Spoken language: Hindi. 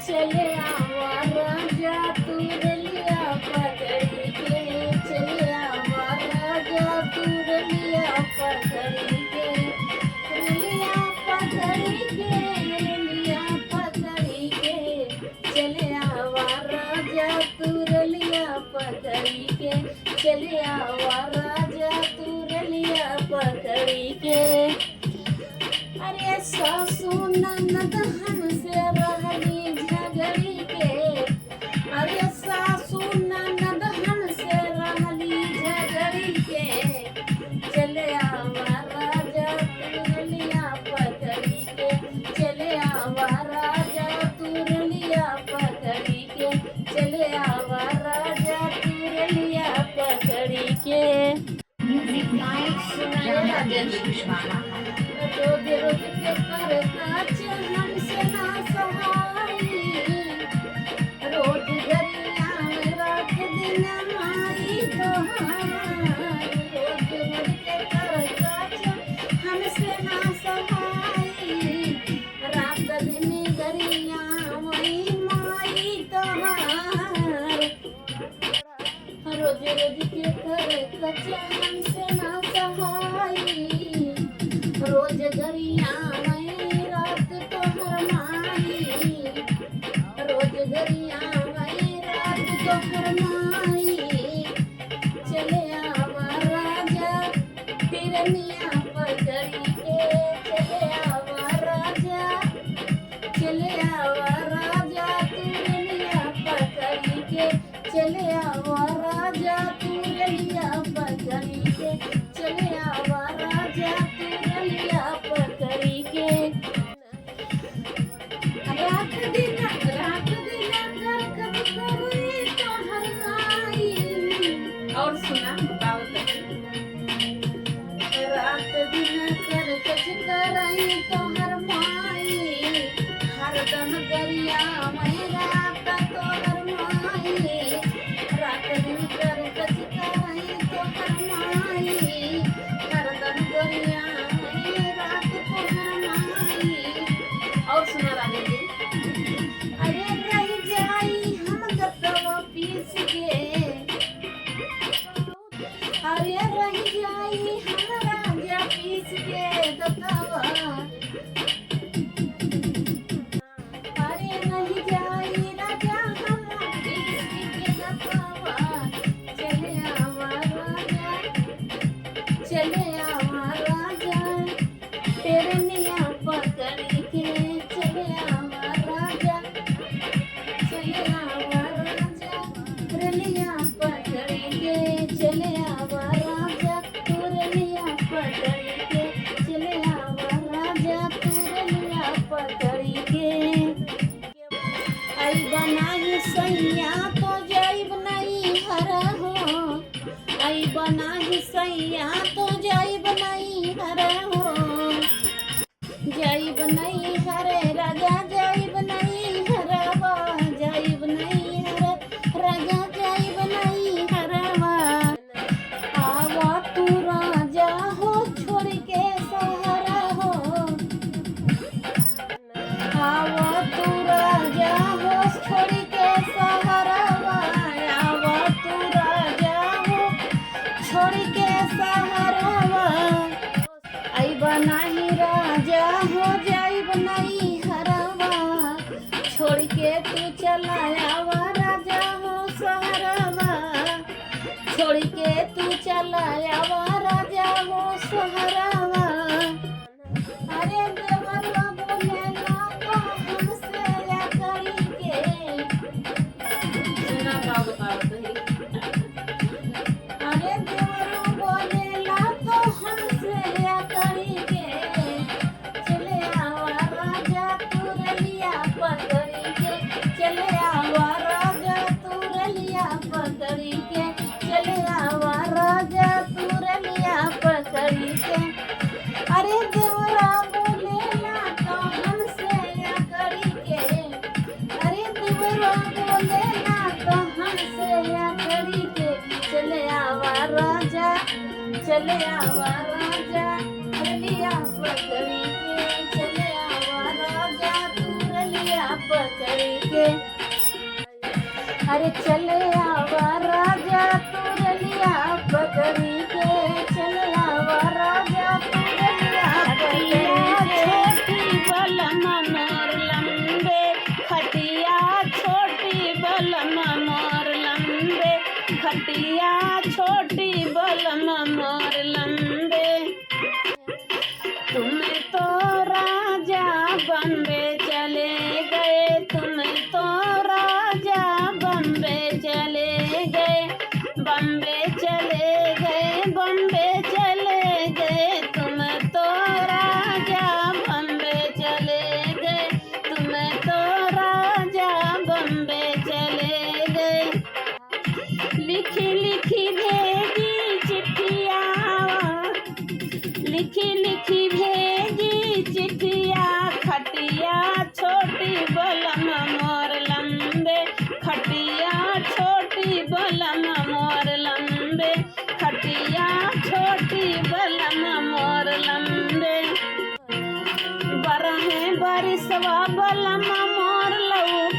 चले आवा राजा तू रलिया पकड़ी के, चले आवा राजा तू रलिया पकड़ी के, रलिया पकड़ी के, रलिया पकड़ी के, चले आवा राजा तू रलिया पकड़ी के, चले आवा राजा तू रलिया पकड़ी के। अरे सासू ननद हमसे रहली झगड़ी के, अरे सासू ननद हमसे रहली झगड़ी के, चले आवा राजा तू रलिया पकड़ी के, चले आवा राजा तू रलिया पकड़ी के, चले आवा राजा तू रलिया पकड़ी के। Music Night Rajesh Kushwaha. रोज रोज के करता हमसे ना सहाई, रोज गरिया में रात दिन माई तोहार, रोज रोज के करता हमसे ना सहाई, रात दिन गरिया में माई तोहार, रोज रोज के करता हमसे ना सहाई, रोज गरिया में रात तोहर माई, रोज गरिया में रात तोहर माई, चले आवा राजा तिरनिया पकड़ी के, चले आवा राजा, चले आवा राजा तिरनिया पकड़ी के, चले आवा राजा तिरनिया पकड़ी के, चले आवा राजा तिरनिया पकड़ी के। रात दिन गरखत करी तोहर माई, और सुना बताओ रात दिन गरखत करई तोहर माई, हरदम गरिया में रात तोहर माई, रात दिन गरखत करई तोहर माई, हरदम गरिया में रात तोहर माई। और सुना राजा जी, अरे रह जाई हम गतवा पीस के, अरे रह जाई हम राजा पीस के गतवा, अरे रह जाई राजा हम पीस के गतवा, चले आवा राजा, चले आवा राजा तिरनिया पकड़ी के, चले आवा राजा, चले आवा राजा रलिया पकड़ी के, चले आवा राजा तुरलिया पकड़ी के, चले आवा राजा तुरलिया पकड़ी के। आई बनाही सैया तो जाइब नहीं हरा हो, आई बनाही सैया तो जाइब नहीं हरा हो, जाइब नहीं हरे राजा जाइब नहीं हरवा, जाइब नहीं हरे राजा जाइब नहीं हरवा, आवा तू राजा हो छोड़ के सहारा हो, आवा तू राजा हो छोड़ के सहारावा, आवा तू राजा हो छोड़ के सहारावा, आई बनाही राजा हो जाइब नहीं हरवा, छोड़ के तू चला आवा राजा हो सहरवा, छोड़ के तू चला आवा राजा हो सहरवा। अरे देवरवा बोलेला तो हमसे या करी के, सुना का बताओ सही, अरे देवरवा बोलेला तो हमसे या करी के, चले आवा राजा तू रलिया पकड़ी के, चले आवा राजा तू रलिया पकड़ी के, चले आवा राजा तू रलिया पकड़ी के। अरे देवरा बोलेला तो हमसे या करी के, अरे देवरा बोलेला तो हमसे या करी के, चले आवा राजा, चले आवा राजा रलिया पकड़ी के, चले आवा राजा तू रलिया पकड़ी पकड़ के। अरे चले आवा राजा तुरलिया पकड़ी के, चले आवा राजा तुरलिया पकड़ी के। छोटी बलम मोर लंबे, खटिया छोटी बलम मोर लंबे, खटिया छोटी बलम मोर लंबे। तुम तो राजा बम्बे चले गए, तुम तो राजा बम्बे चले गए, बम्बे चले गए, बम्बे चले गए। तुम तो राजा बम्बे चले गए, तुम तो राजा बम्बे चले गए। लिखी लिखी भेजी चिट्ठिया, लिखी लिखी भेजी चिट्ठिया, खटिया छोटी बलम मोर लंबे, खटिया छोटी बलम मोर लंबे, खटिया छोटी बलम मोर लंबे। बरहे बरिसवा बलम मोर लऊ